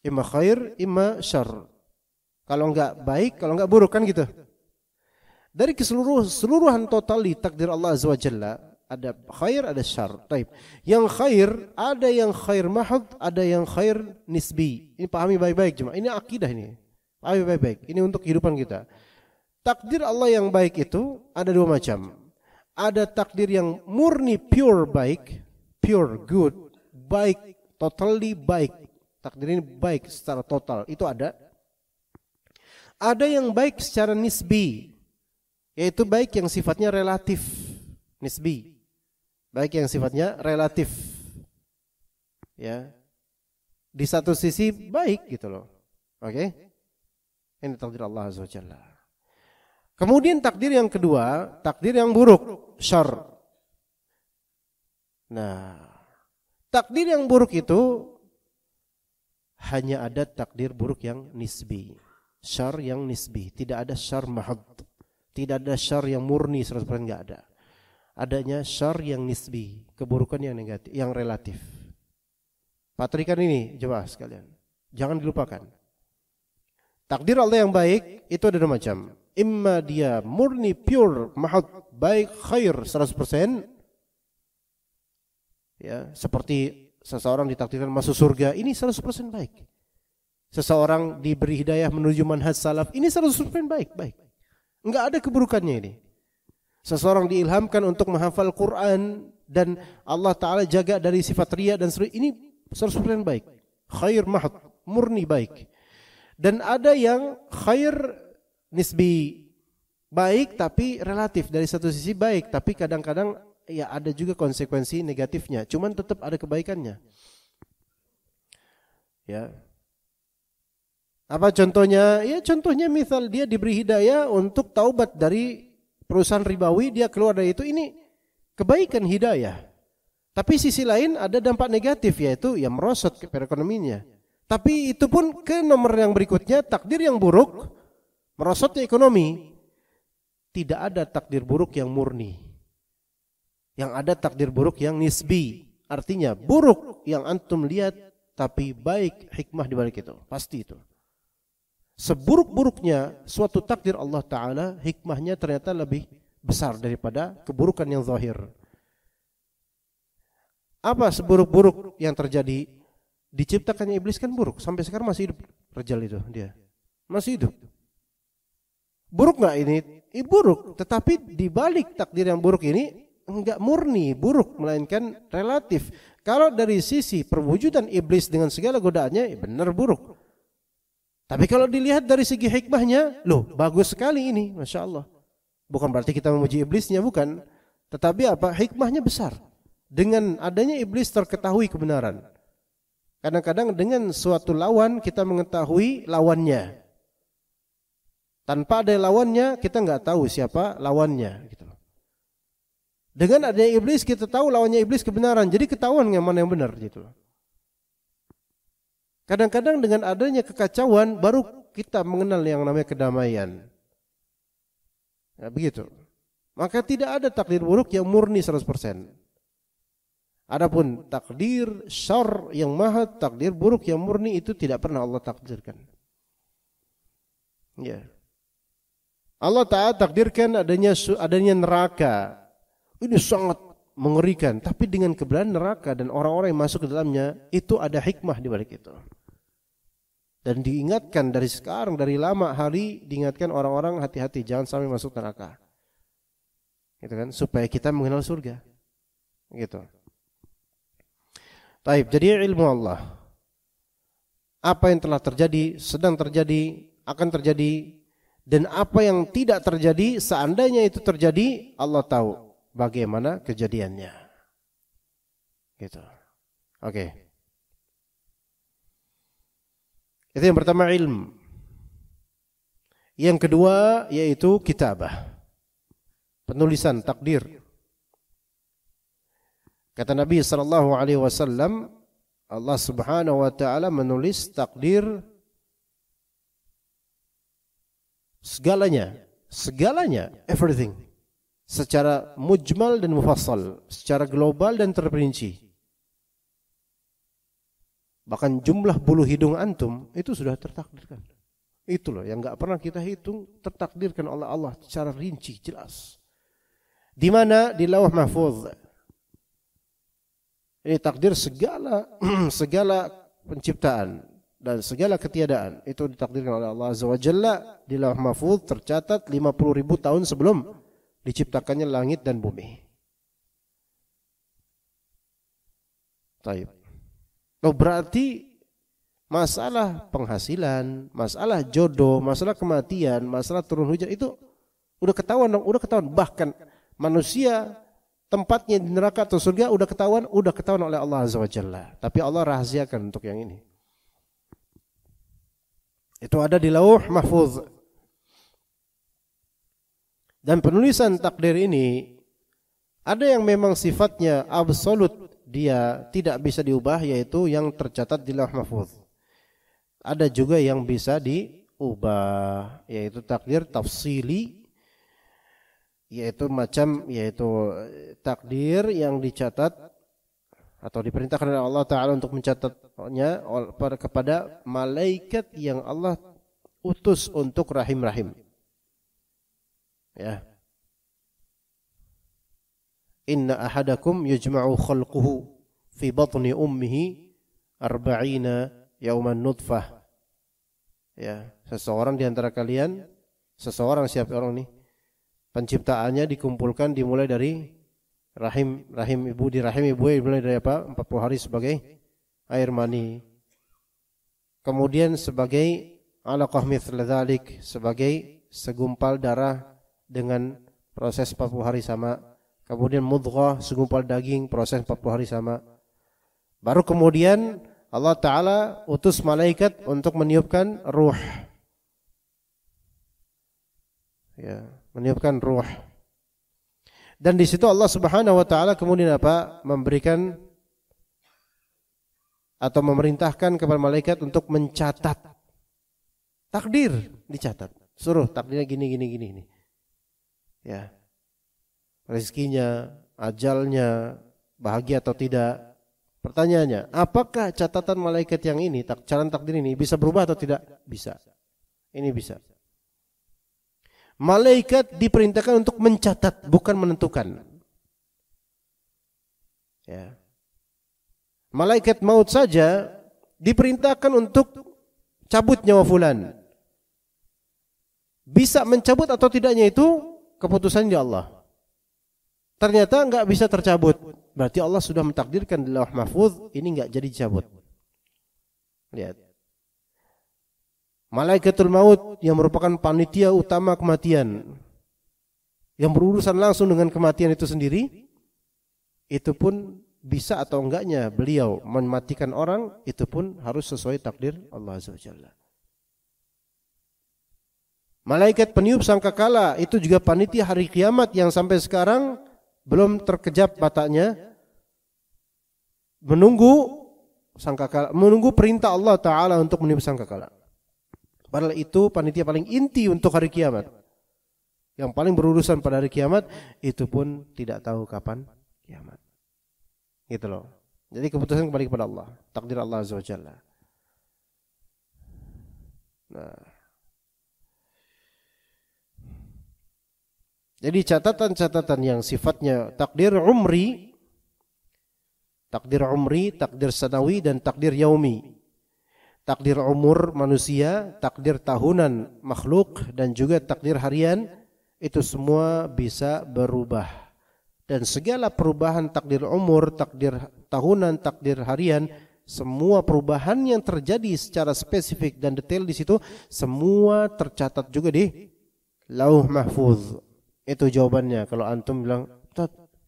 Imma khair imma syarr. Kalau enggak baik, kalau enggak buruk kan gitu. Dari keseluruhan total di takdir Allah Azza wa Jalla, ada khair, ada syarr. Taib. Yang khair, ada yang khair mahad, ada yang khair nisbi. Ini pahami baik-baik cuma. Ini akidah ini. Pahami baik-baik. Ini untuk kehidupan kita. Takdir Allah yang baik itu ada dua macam. Ada takdir yang murni pure baik, pure good, baik, totally baik. Takdir ini baik secara total. Itu ada. Ada yang baik secara nisbi, yaitu baik yang sifatnya relatif, nisbi. Baik yang sifatnya relatif. Ya. Di satu sisi baik gitu loh. Oke? Ini takdir Allah Azza wa Jalla. Kemudian takdir yang kedua, takdir yang buruk, syarr. Nah, takdir yang buruk itu hanya ada takdir buruk yang nisbi. Syarr yang nisbi, tidak ada syarr mahad. Tidak ada syarr yang murni 100% enggak ada. Adanya syarr yang nisbi, keburukan yang negatif, yang relatif. Patrikan ini coba sekalian. Jangan dilupakan. Takdir Allah yang baik itu ada dua macam. Imma dia murni pure mahad, baik khair 100%. Ya, seperti seseorang ditakdirkan masuk surga, ini 100% baik. Seseorang diberi hidayah menuju manhaj salaf, ini 100% baik. Enggak ada keburukannya ini. Seseorang diilhamkan untuk menghafal Quran dan Allah Ta'ala jaga dari sifat riya dan seterusnya, ini 100% baik. Khair mahad, murni baik. Dan ada yang khair nisbi, baik tapi relatif, dari satu sisi baik, tapi kadang-kadang ya ada juga konsekuensi negatifnya, cuman tetap ada kebaikannya. Ya. Apa contohnya? Ya contohnya misal dia diberi hidayah untuk taubat dari perusahaan ribawi, dia keluar dari itu, ini kebaikan hidayah. Tapi sisi lain ada dampak negatif, yaitu ya merosot ke perekonomiannya. Tapi itu pun ke nomor yang berikutnya, takdir yang buruk, merosotnya ekonomi. Tidak ada takdir buruk yang murni. Yang ada takdir buruk yang nisbi. Artinya buruk yang antum lihat, tapi baik hikmah di balik itu. Pasti itu. seburuk-buruknya suatu takdir Allah Ta'ala, hikmahnya ternyata lebih besar daripada keburukan yang zahir. Apa seburuk-buruk yang terjadi? Diciptakannya iblis kan buruk, sampai sekarang masih hidup. Rajal itu dia masih hidup. Buruk nggak ini? Buruk, tetapi di balik takdir yang buruk ini enggak murni buruk, melainkan relatif. Kalau dari sisi perwujudan iblis dengan segala godaannya, benar buruk. Tapi kalau dilihat dari segi hikmahnya, loh bagus sekali ini, Masya Allah. Bukan berarti kita memuji iblisnya, bukan. Tetapi apa? Hikmahnya besar. Dengan adanya iblis terketahui kebenaran. Kadang-kadang dengan suatu lawan kita mengetahui lawannya. Tanpa ada lawannya kita nggak tahu siapa lawannya. Gitu. Dengan adanya iblis kita tahu lawannya iblis kebenaran. Jadi ketahuan yang mana yang benar. Gitu. Kadang-kadang dengan adanya kekacauan baru kita mengenal yang namanya kedamaian. Ya, begitu. Maka tidak ada takdir buruk yang murni 100%. Adapun takdir syarr yang maha, takdir buruk yang murni itu tidak pernah Allah takdirkan. Ya. Allah Ta'ala takdirkan adanya neraka. Ini sangat mengerikan, tapi dengan keberadaan neraka dan orang-orang yang masuk ke dalamnya itu ada hikmah di balik itu. Dan diingatkan dari sekarang, dari lama hari diingatkan orang-orang hati-hati jangan sampai masuk neraka. Gitu kan? Supaya kita mengenal surga. Gitu. Taib, jadi ilmu Allah. Apa yang telah terjadi, sedang terjadi, akan terjadi, dan apa yang tidak terjadi, seandainya itu terjadi, Allah tahu bagaimana kejadiannya. Gitu. Oke. Itu yang pertama, ilmu. Yang kedua yaitu kitabah. Penulisan takdir. Kata Nabi sallallahu alaihi wasallam, Allah Subhanahu wa taala menulis takdir segalanya, everything. Secara mujmal dan mufassal, secara global dan terperinci. Bahkan jumlah bulu hidung antum itu sudah tertakdirkan. Itu loh yang enggak pernah kita hitung, tertakdirkan oleh Allah secara rinci, jelas. Di mana? Di Lauh Mahfuz. Ini takdir segala penciptaan dan segala ketiadaan itu ditakdirkan oleh Allah Azza wa Jalla di Lauh Mahfuz, tercatat 50.000 tahun sebelum diciptakannya langit dan bumi. Taib. Oh, berarti masalah penghasilan, masalah jodoh, masalah kematian, masalah turun hujan itu udah ketahuan dong, udah ketahuan. Bahkan manusia tempatnya di neraka atau surga udah ketahuan oleh Allah Azza wa Jalla. Tapi Allah rahasiakan untuk yang ini. Itu ada di Lauh Mahfuz. Dan penulisan takdir ini ada yang memang sifatnya absolut, dia tidak bisa diubah, yaitu yang tercatat di Lauh Mahfuz. Ada juga yang bisa diubah, yaitu takdir tafsili, yaitu takdir yang dicatat atau diperintahkan oleh Allah Ta'ala untuk mencatatnya kepada malaikat yang Allah utus untuk rahim-rahim. Ya. Inna ahadakum yujma'u khalquhu fi batni ummihi 40 yawman nutfah. Ya, seseorang di antara kalian, siapa orang nih? Penciptaannya dikumpulkan dimulai dari rahim ibu, di rahim ibu dimulai dari apa? 40 hari sebagai air mani. Kemudian sebagai alaqah mithla dzalik, sebagai segumpal darah dengan proses 40 hari sama. Kemudian mudghah, segumpal daging, proses 40 hari sama. Baru kemudian Allah Ta'ala utus malaikat untuk meniupkan ruh. Ya, meniupkan ruh. Dan di situ Allah Subhanahu wa taala kemudian apa? Memberikan atau memerintahkan kepada malaikat untuk mencatat. Takdir dicatat. Suruh takdirnya gini. Ya. Rezekinya, ajalnya, bahagia atau tidak. Pertanyaannya, apakah catatan malaikat yang ini, catatan takdir ini bisa berubah atau tidak? Bisa. Ini bisa. Malaikat diperintahkan untuk mencatat, bukan menentukan. Ya. Malaikat maut saja diperintahkan untuk cabut nyawa fulan. Bisa mencabut atau tidaknya itu keputusan di Allah. Ternyata enggak bisa tercabut. Berarti Allah sudah mentakdirkan di Lauh Mahfuz ini enggak jadi dicabut. Lihat. Malaikatul maut yang merupakan panitia utama kematian, yang berurusan langsung dengan kematian itu sendiri, itu pun bisa atau enggaknya beliau mematikan orang, itu pun harus sesuai takdir Allah Azza wa Jalla. Malaikat peniup sangkakala itu juga panitia hari kiamat yang sampai sekarang belum terkejap matanya, menunggu sangkakala, menunggu perintah Allah Ta'ala untuk meniup sangkakala. Padahal itu panitia paling inti untuk hari kiamat. Yang paling berurusan pada hari kiamat, itu pun tidak tahu kapan kiamat. Gitu loh. Jadi keputusan kembali kepada Allah, takdir Allah Azza wa Jalla. Nah. Jadi catatan-catatan yang sifatnya takdir umri, takdir sanawi dan takdir yaumi. Takdir umur manusia, takdir tahunan makhluk dan juga takdir harian itu semua bisa berubah. Dan segala perubahan takdir umur, takdir tahunan, takdir harian, semua perubahan yang terjadi secara spesifik dan detail di situ semua tercatat juga di Lauh Mahfuz. Itu jawabannya. Kalau antum bilang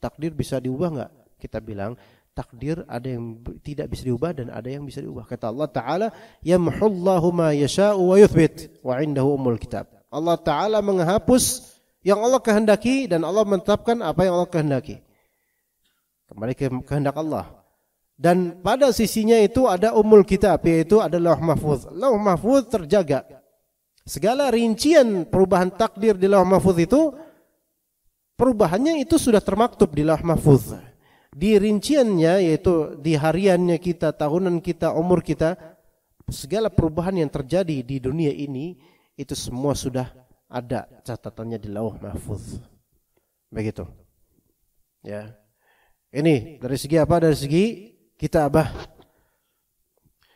takdir bisa diubah enggak? Kita bilang takdir ada yang tidak bisa diubah dan ada yang bisa diubah. Kata Allah Ta'ala, yamhullahu ma yasha'u wa yuthbit wa indahu ummul kitab. Allah Ta'ala menghapus yang Allah kehendaki dan Allah menetapkan apa yang Allah kehendaki. Kembali ke kehendak Allah. Dan pada sisinya itu ada ummul kitab, yaitu ada Lauh Mahfuz. Lauh Mahfuz terjaga. Segala rincian perubahan takdir di Lauh Mahfuz itu, perubahannya itu sudah termaktub di Lauh Mahfuz. Di rinciannya, yaitu di hariannya kita, tahunan kita, umur kita, segala perubahan yang terjadi di dunia ini, itu semua sudah ada catatannya di Lauh Mahfuz. Begitu. Ya. Ini dari segi apa? Dari segi kitabah.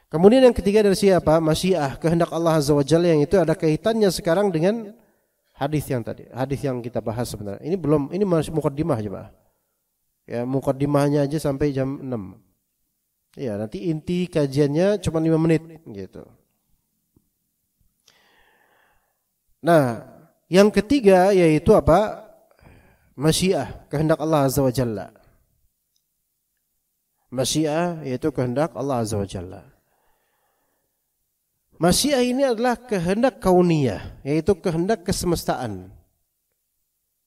Kemudian yang ketiga dari segi apa? Masyiah, kehendak Allah Azza wa Jalla, yang itu ada kaitannya sekarang dengan hadis yang tadi. Hadis yang kita bahas sebenarnya. Ini belum, ini masih mukaddimah aja, Pak. Ya, mukaddimahnya aja sampai jam 6. Ya, nanti inti kajiannya cuma 5 menit gitu. Nah, yang ketiga yaitu apa? Masyiah, kehendak Allah Azza wa Jalla. Masyiah yaitu kehendak Allah Azza wa Jalla. Masyiah ini adalah kehendak kauniyah, yaitu kehendak kesemestaan.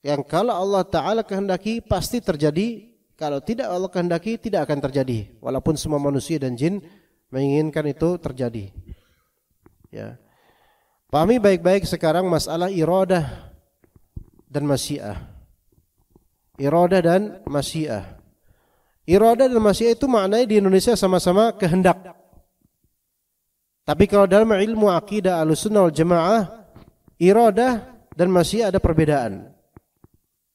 Yang kalau Allah Ta'ala kehendaki pasti terjadi. Kalau tidak Allah kehendaki tidak akan terjadi. Walaupun semua manusia dan jin menginginkan itu terjadi. Ya. Pahami baik-baik sekarang masalah iradah dan masyiah. Iradah dan masyiah. Iradah dan masyiah itu maknanya di Indonesia sama-sama kehendak. Tapi kalau dalam ilmu akidah Ahlussunnah wal Jamaah, iradah dan masyiah ada perbedaan.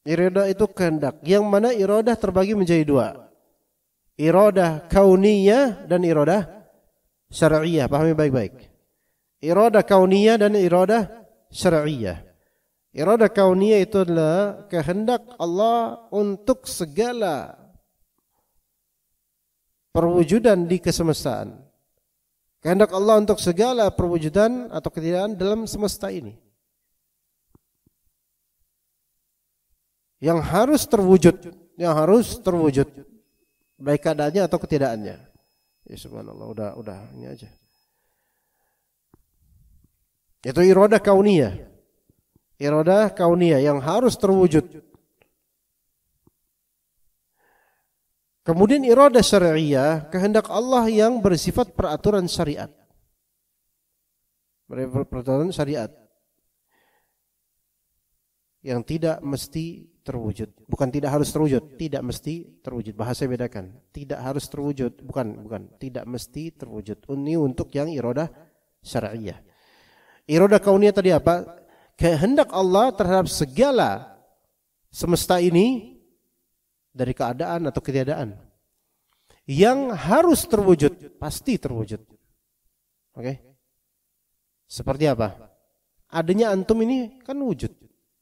Iradah itu kehendak, yang mana iradah terbagi menjadi dua. Iradah kauniyah dan iradah syar'iyah. Pahami baik-baik. Iradah kauniyah dan iradah syar'iyah. Iradah kauniyah itu adalah kehendak Allah untuk segala perwujudan di kesemestaan. Kehendak Allah untuk segala perwujudan atau ketiadaan dalam semesta ini. Yang harus terwujud, baik keadaannya atau ketiadaannya. Ya subhanallah, udah ini aja. Itu iradah kauniyah. Iradah kauniyah yang harus terwujud. Kemudian iradah syar'iyah, kehendak Allah yang bersifat peraturan syariat. Peraturan syariat. Yang tidak mesti terwujud. Bukan tidak harus terwujud, tidak mesti terwujud. Bahasa bedakan. Tidak harus terwujud, bukan, tidak mesti terwujud. Ini untuk yang iradah syar'iyah. Iradah kauniyah tadi apa? Kehendak Allah terhadap segala semesta ini dari keadaan atau ketiadaan yang harus terwujud, pasti terwujud. Oke? Seperti apa? Adanya antum ini kan wujud.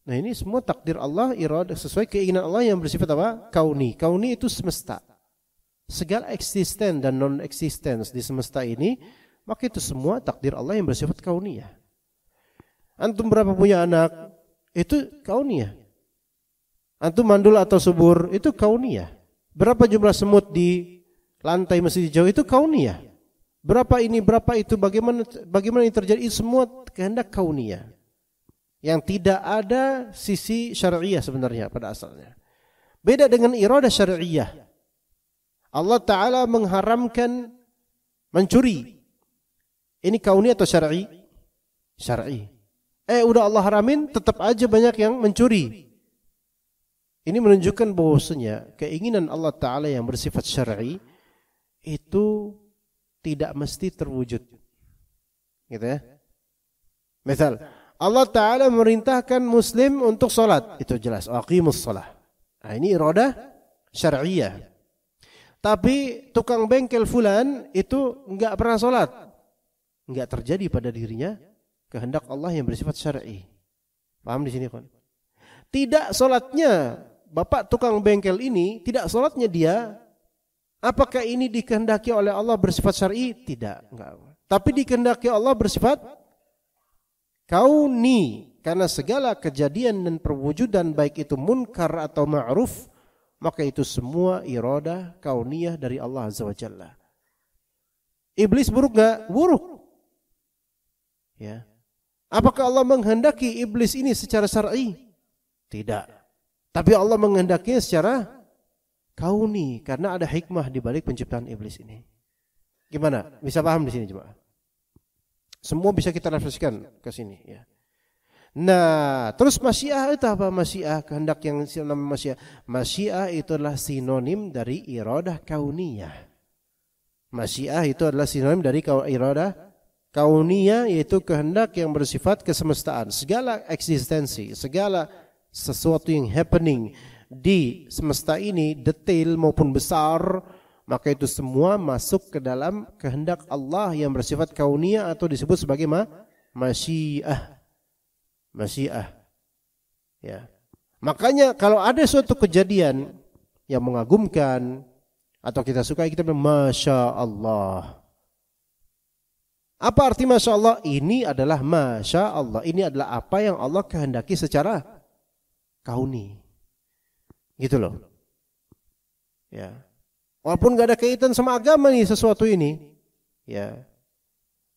Nah, ini semua takdir Allah, iradah sesuai keinginan Allah yang bersifat apa? Kauni. Kauni itu semesta. Segala eksisten dan non-eksistens di semesta ini, maka itu semua takdir Allah yang bersifat kauniyah. Antum berapa punya anak? Itu kauniyah. Antum mandul atau subur? Itu kauniyah. Berapa jumlah semut di lantai masjid jauh? Itu kauniyah. Berapa ini, berapa itu, bagaimana ini terjadi? Itu semua kehendak kauniyah. Yang tidak ada sisi syariah sebenarnya pada asalnya. Beda dengan iradah syariah. Allah Ta'ala mengharamkan mencuri. Ini kauni atau syar'i? Syar'i. Udah Allah haramin, tetap aja banyak yang mencuri. Ini menunjukkan bahwasanya keinginan Allah Ta'ala yang bersifat syar'i itu tidak mesti terwujud. Gitu ya. Misal, Allah Ta'ala memerintahkan muslim untuk sholat. Itu jelas. Aqimus sholah. Nah, ini iradah syar'iyah. Tapi tukang bengkel fulan itu enggak pernah sholat. Enggak terjadi pada dirinya kehendak Allah yang bersifat syar'i. Paham di sini kan? Tidak sholatnya bapak tukang bengkel ini, tidak sholatnya dia. Apakah ini dikehendaki oleh Allah bersifat syar'i? Tidak. Enggak. Tapi dikehendaki Allah bersifat kauni, karena segala kejadian dan perwujudan baik itu munkar atau ma'ruf, maka itu semua iradah kauniyah dari Allah Azza wa Jalla. Iblis buruk enggak? Buruk. Ya. Apakah Allah menghendaki iblis ini secara syar'i? Tidak. Tapi Allah menghendakinya secara kauni, karena ada hikmah di balik penciptaan iblis ini. Gimana? Bisa paham di sini coba? Semua bisa kita refleksikan ke sini ya. Nah, terus masyiah itu apa? Masyiah, kehendak yang namanya masyiah. Masyiah itu adalah sinonim dari iradah kauniyah. Masyiah itu adalah sinonim dari iradah kauniyah, yaitu kehendak yang bersifat kesemestaan. Segala eksistensi, segala sesuatu yang happening di semesta ini, detail maupun besar, maka itu semua masuk ke dalam kehendak Allah yang bersifat kauniyah atau disebut sebagai masyiah. Masyiah. Ya. Makanya kalau ada suatu kejadian yang mengagumkan atau kita sukai, kita bilang Masya Allah. Apa arti Masya Allah? Ini adalah Masya Allah. Ini adalah apa yang Allah kehendaki secara kauni. Gitu loh. Ya. Walaupun gak ada kaitan sama agama nih sesuatu ini. Ya.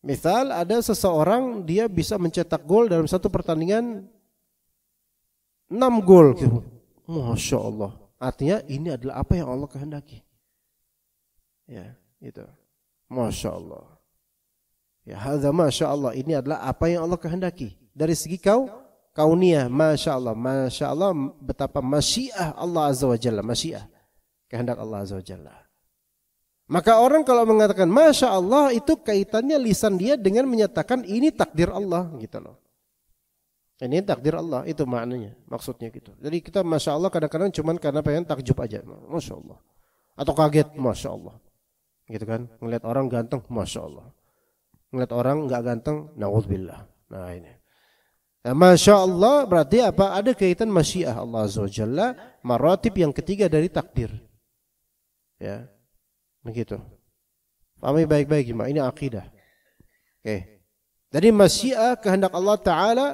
Misal ada seseorang dia bisa mencetak gol dalam satu pertandingan 6 gol gitu. Masya Allah. Artinya ini adalah apa yang Allah kehendaki. Ya, itu. Masya Allah. Ya, hadza Masya Allah. Ini adalah apa yang Allah kehendaki. Dari segi kauniyah, Masya Allah. Masya Allah, betapa masyiah Allah Azza wa Jalla. Masyiah. Kehendak Allah Azza wa Jalla. Maka orang kalau mengatakan Masya Allah, itu kaitannya lisan dia dengan menyatakan ini takdir Allah gitu loh. Ini takdir Allah, itu maknanya, maksudnya gitu. Jadi kita Masya Allah kadang-kadang cuman karena pengen takjub aja, Masya Allah. Atau kaget, Masya Allah. Gitu kan, ngeliat orang ganteng, Masya Allah. Ngeliat orang gak ganteng, na'udzubillah. Nah ini. Nah, Masya Allah berarti apa? Ada kaitan masyiah Allah Azza wa Jalla, maratib yang ketiga dari takdir. Ya. Begitu. Pahami baik-baik gimana? Ini akidah. Oke. Jadi masyiah kehendak Allah Ta'ala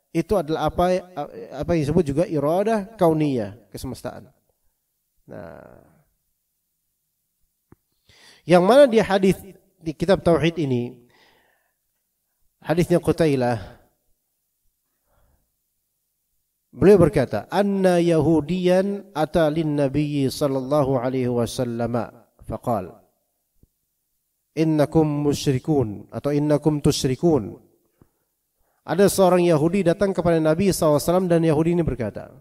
itu adalah apa yang disebut juga iradah kauniyah, kesemestaan. Nah, yang mana di hadis di kitab tauhid ini, hadisnya Qutailah, beliau berkata, "Anna Yahudiyan ata lin Nabi sallallahu alaihi wasallam faqal innakum musyrikun atau innakum tusyrikun." Ada seorang Yahudi datang kepada Nabi SAW dan Yahudi ini berkata,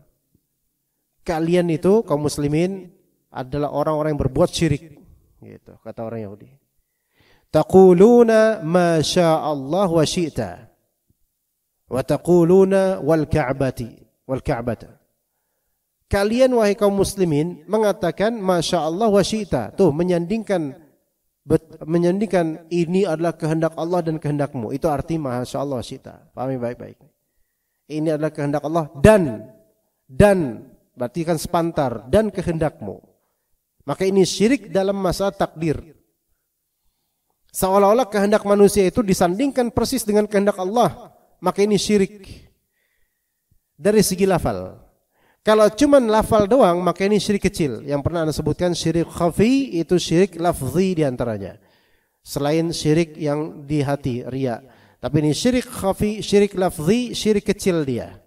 kalian itu kaum muslimin adalah orang-orang yang berbuat syirik, gitu kata orang Yahudi. Taquluna ma syaa Allah wa syi'ta. Wa taquluna wal ka'bata. Kalian wahai kaum muslimin mengatakan masya Allah wa syi'ta. Tuh menyandingkan ini adalah kehendak Allah dan kehendakmu. Itu arti masya Allah wa syi'ta. Pahami baik-baik. Ini adalah kehendak Allah dan berarti kan sepantar dan kehendakmu. Maka ini syirik dalam masalah takdir. Seolah-olah kehendak manusia itu disandingkan persis dengan kehendak Allah. Maka ini syirik. Dari segi lafal. Kalau cuma lafal doang, maka ini syirik kecil. Yang pernah Anda sebutkan syirik khafi itu syirik lafzi diantaranya. Selain syirik yang di hati, riya. Tapi ini syirik khafi, syirik lafzi, syirik kecil dia.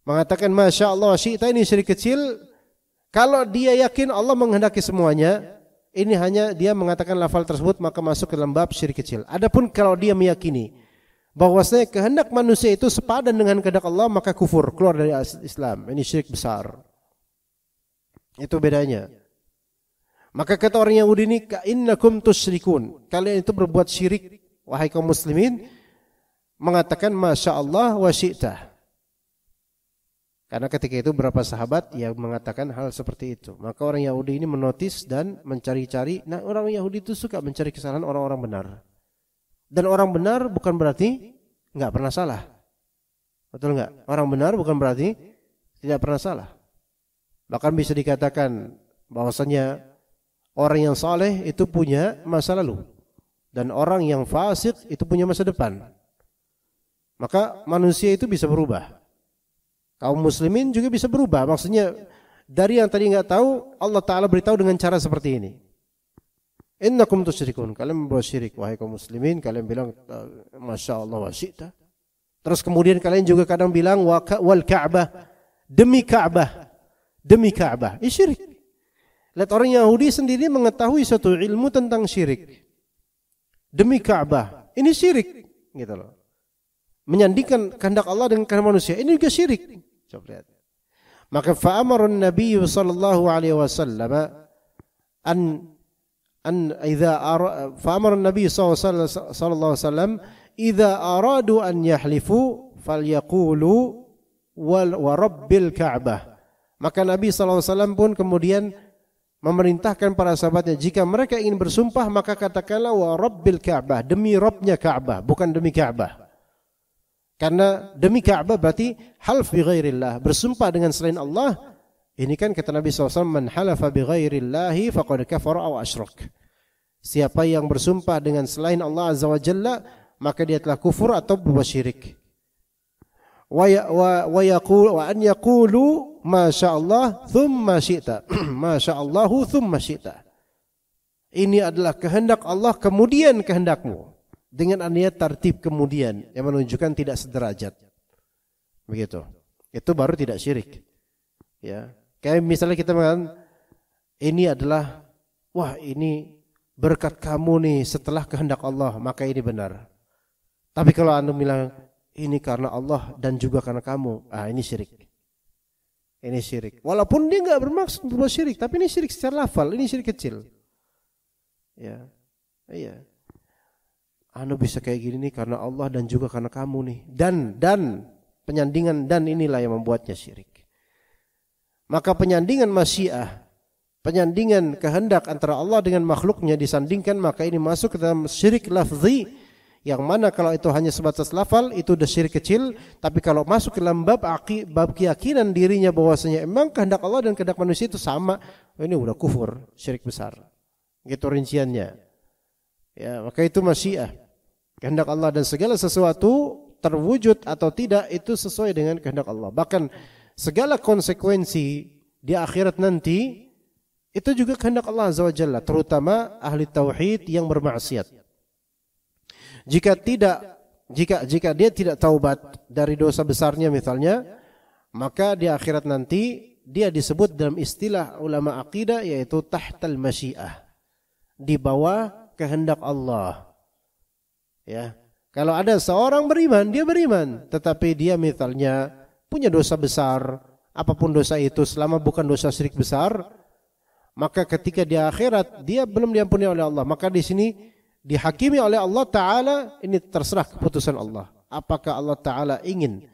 Mengatakan masya Allah syi'ta ini syirik kecil. Kalau dia yakin Allah menghendaki semuanya, ini hanya dia mengatakan lafal tersebut maka masuk ke dalam bab syirik kecil. Adapun kalau dia meyakini bahwasanya kehendak manusia itu sepadan dengan kehendak Allah, maka kufur, keluar dari Islam. Ini syirik besar. Itu bedanya. Maka kata orang Yahudi ini, innakum tusyrikun. Kalian itu berbuat syirik, wahai kaum muslimin, mengatakan masya Allah wa syi'ta. Karena ketika itu beberapa sahabat yang mengatakan hal seperti itu. Maka orang Yahudi ini menotis dan mencari-cari. Nah, orang Yahudi itu suka mencari kesalahan orang-orang benar. Dan orang benar bukan berarti enggak pernah salah. Betul enggak? Orang benar bukan berarti tidak pernah salah. Bahkan bisa dikatakan bahwasanya orang yang saleh itu punya masa lalu. Dan orang yang fasik itu punya masa depan. Maka manusia itu bisa berubah. Kaum muslimin juga bisa berubah. Maksudnya dari yang tadi enggak tahu, Allah Ta'ala beritahu dengan cara seperti ini. Innakum tusyrikun. Kalian membuat syirik, wahai kaum muslimin. Kalian bilang masya Allah wa syi'ta. Terus kemudian kalian juga kadang bilang wal ka'bah, demi Ka'bah, demi Ka'bah. Ini syirik. Lihat orang Yahudi sendiri mengetahui satu ilmu tentang syirik. Demi Ka'bah. Ini syirik, gitu loh. Menyandingkan kehendak Allah dengan kehendak manusia. Ini juga syirik. Coba lihat. Maka fa'amarun Nabi sallallahu alaihi wasallam فأمر النبي صلى الله عليه وسلم إذا أرادوا أن يحلفوا فليقولوا ورب الكعبة. Maka Nabi SAW pun kemudian memerintahkan para sahabatnya, jika mereka ingin bersumpah maka katakanlah wa rabbil Ka'bah, demi Rabbnya Ka'bah, bukan demi Ka'bah. Karena demi Ka'bah berarti half bi ghairillah, bersumpah dengan selain Allah. Ini kan kata Nabi SAW, man halafa bi ghairillahi faqad kafara aw asyrak. Siapa yang bersumpah dengan selain Allah Azza wa Jalla, maka dia telah kufur atau berbuat syirik. Wa an yaqulu ma sya'allah thumma syi'ta. Ma sya'allahu thumma syi'ta. Ini adalah kehendak Allah kemudian kehendakmu. Dengan adanya tartib kemudian yang menunjukkan tidak sederajat. Begitu. Itu baru tidak syirik. Ya. Kayak misalnya kita mengatakan ini adalah wah ini berkat kamu nih setelah kehendak Allah, maka ini benar. Tapi kalau Anda bilang ini karena Allah dan juga karena kamu, ini syirik. Ini syirik. Walaupun dia enggak bermaksud berbuat syirik, tapi ini syirik secara lafal, ini syirik kecil. Ya. Iya. Anda bisa kayak gini nih karena Allah dan juga karena kamu nih. Dan penyandingan dan inilah yang membuatnya syirik. Maka penyandingan masyiah, penyandingan kehendak antara Allah dengan makhluknya disandingkan, maka ini masuk ke dalam syirik lafzi, yang mana kalau itu hanya sebatas lafal itu sudah syirik kecil. Tapi kalau masuk ke dalam bab keyakinan dirinya bahwasanya emang kehendak Allah dan kehendak manusia itu sama, ini udah kufur, syirik besar. Gitu rinciannya. Ya, maka itu masyiah, kehendak Allah, dan segala sesuatu terwujud atau tidak itu sesuai dengan kehendak Allah. Bahkan segala konsekuensi di akhirat nanti itu juga kehendak Allah Azza wa Jalla, terutama ahli tauhid yang bermaksiat. Jika dia tidak taubat dari dosa besarnya misalnya, maka di akhirat nanti dia disebut dalam istilah ulama akidah yaitu tahtal masyiah, di bawah kehendak Allah. Ya. Kalau ada seorang beriman, dia beriman, tetapi dia misalnya punya dosa besar, apapun dosa itu selama bukan dosa syirik besar, maka ketika di akhirat dia belum diampuni oleh Allah, maka di sini dihakimi oleh Allah Ta'ala, ini terserah keputusan Allah. Apakah Allah Ta'ala ingin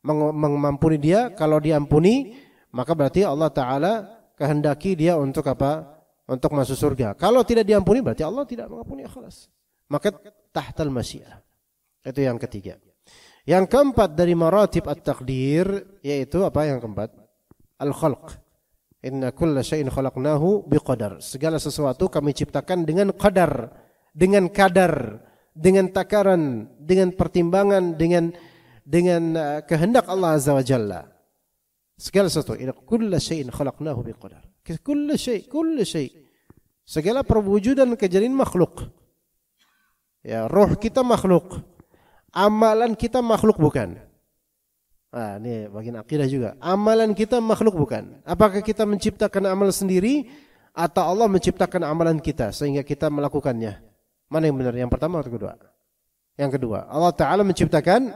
mengampuni dia? Kalau diampuni, maka berarti Allah Ta'ala kehendaki dia untuk apa? Untuk masuk surga. Kalau tidak diampuni, berarti Allah tidak mengampuni, khalas. Maka tahtal masyiah. Itu yang ketiga. Yang keempat dari maratib at-taqdir, yaitu apa yang keempat? Al-khalq. Inna kulla syai'in khalaqnahu biqadar. Segala sesuatu kami ciptakan dengan qadar, dengan kadar, dengan takaran, dengan pertimbangan, dengan kehendak Allah Azza wa Jalla. Segala sesuatu. Inna kulla syai'in khalaqnahu biqadar. Kulla syai'. Segala perwujudan kejadian makhluk. Ya, roh kita makhluk. Amalan kita makhluk bukan? Nah, ini bagian akidah juga. Amalan kita makhluk bukan? Apakah kita menciptakan amal sendiri atau Allah menciptakan amalan kita sehingga kita melakukannya? Mana yang benar? Yang pertama atau kedua? Yang kedua. Allah Ta'ala menciptakan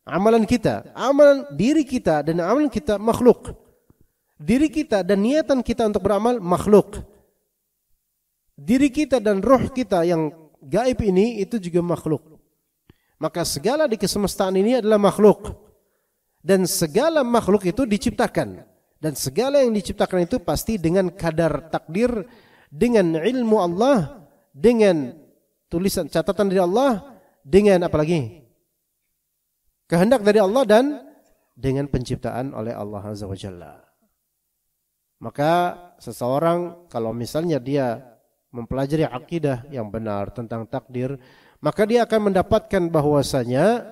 amalan kita. Amalan diri kita dan amalan kita makhluk. Diri kita dan niatan kita untuk beramal makhluk. Diri kita dan roh kita yang gaib ini itu juga makhluk. Maka segala di kesemestaan ini adalah makhluk. Dan segala makhluk itu diciptakan. Dan segala yang diciptakan itu pasti dengan kadar takdir, dengan ilmu Allah, dengan tulisan catatan dari Allah, dengan apa lagi? Kehendak dari Allah dan dengan penciptaan oleh Allah Azza wa Jalla. Maka seseorang kalau misalnya dia mempelajari akidah yang benar tentang takdir, maka dia akan mendapatkan bahwasanya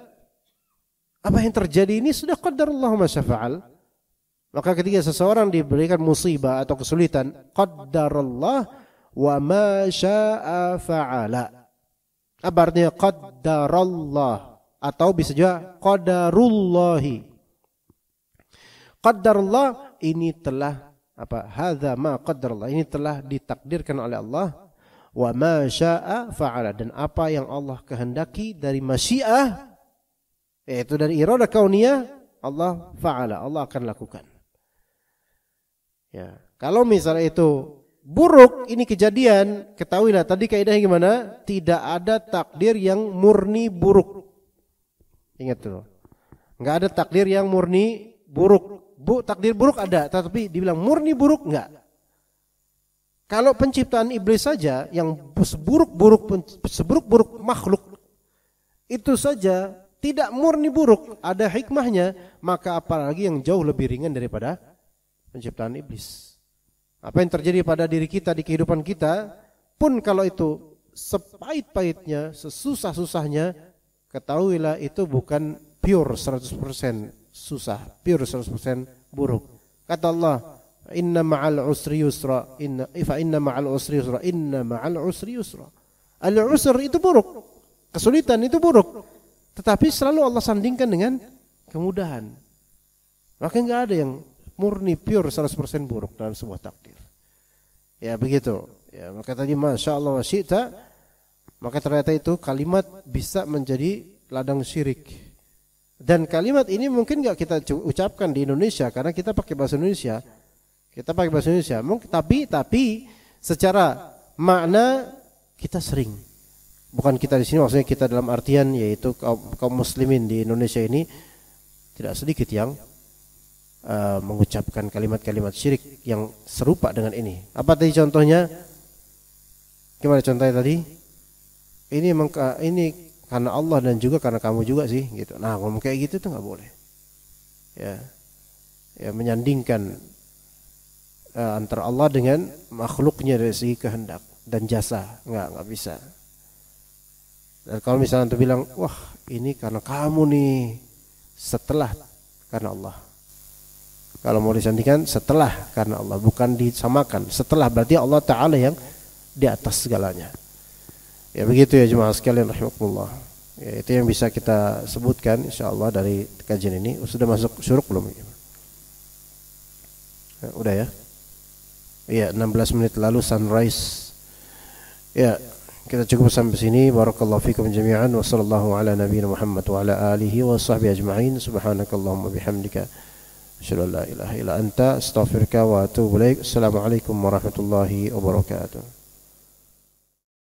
apa yang terjadi ini sudah qadarullah ma syafa'al. Maka ketika seseorang diberikan musibah atau kesulitan, qadarullah wa ma syaa fa'ala. Apa artinya qadarullah? Atau bisa juga qadarullahi. Qadarullah ini telah apa? Hadza ma qadarullah. Ini telah ditakdirkan oleh Allah. Wa ma syaa fa'ala, dan apa yang Allah kehendaki dari masyiah, yaitu dari iradah kauniyah, Allah fa'ala, Allah akan lakukan. Ya, kalau misalnya itu buruk, ini kejadian, ketahuilah tadi kaidahnya gimana? Tidak ada takdir yang murni buruk. Ingat tuh. Enggak ada takdir yang murni buruk. Takdir buruk ada, tetapi dibilang murni buruk enggak. Kalau penciptaan iblis saja yang seburuk-buruk makhluk itu saja tidak murni buruk, ada hikmahnya, maka apalagi yang jauh lebih ringan daripada penciptaan iblis. Apa yang terjadi pada diri kita di kehidupan kita pun kalau itu sepahit-pahitnya, sesusah-susahnya, ketahuilah itu bukan pure 100% susah, pure 100% buruk. Kata Allah, inna ma'al usri yusra, inna ma'al usri yusra, inna ma'al usri yusra. Al-usr itu buruk, kesulitan itu buruk. Tetapi selalu Allah sandingkan dengan kemudahan. Maka enggak ada yang murni pure 100% buruk dalam sebuah takdir. Ya begitu. Ya, maka tadi masya Allah wa syi'ta, maka ternyata itu kalimat bisa menjadi ladang syirik. Dan kalimat ini mungkin enggak kita ucapkan di Indonesia karena kita pakai bahasa Indonesia. Tapi secara makna kita sering. Bukan kita di sini, maksudnya kita dalam artian yaitu kaum muslimin di Indonesia ini tidak sedikit yang mengucapkan kalimat-kalimat syirik yang serupa dengan ini. Apa tadi contohnya? Gimana contohnya tadi? Ini karena Allah dan juga karena kamu juga sih, gitu. Nah, ngomong kayak gitu tuh nggak boleh. Ya, menyandingkan antara Allah dengan makhluknya dari segi kehendak dan jasa, nggak bisa. Dan kalau misalnya antum bilang, wah ini karena kamu nih, setelah karena Allah. Kalau mau disandingkan setelah karena Allah, bukan disamakan. Setelah berarti Allah Ta'ala yang di atas segalanya. Ya begitu ya jemaah sekalian rahimakumullah. Ya, itu yang bisa kita sebutkan insyaallah dari kajian ini. Sudah masuk syuruk belum? Ya, udah ya? Iya, 16 menit lalu sunrise. Ya, kita cukup sampai sini. Barakallahu fikum jami'an wa sallallahu ala nabiyina Muhammad wa ala alihi wa sahbihi ajma'in. Subhanakallahumma bihamdika asyhadu an la ilaha illa anta astaghfiruka wa atubu ilaik. Assalamualaikum warahmatullahi wabarakatuh.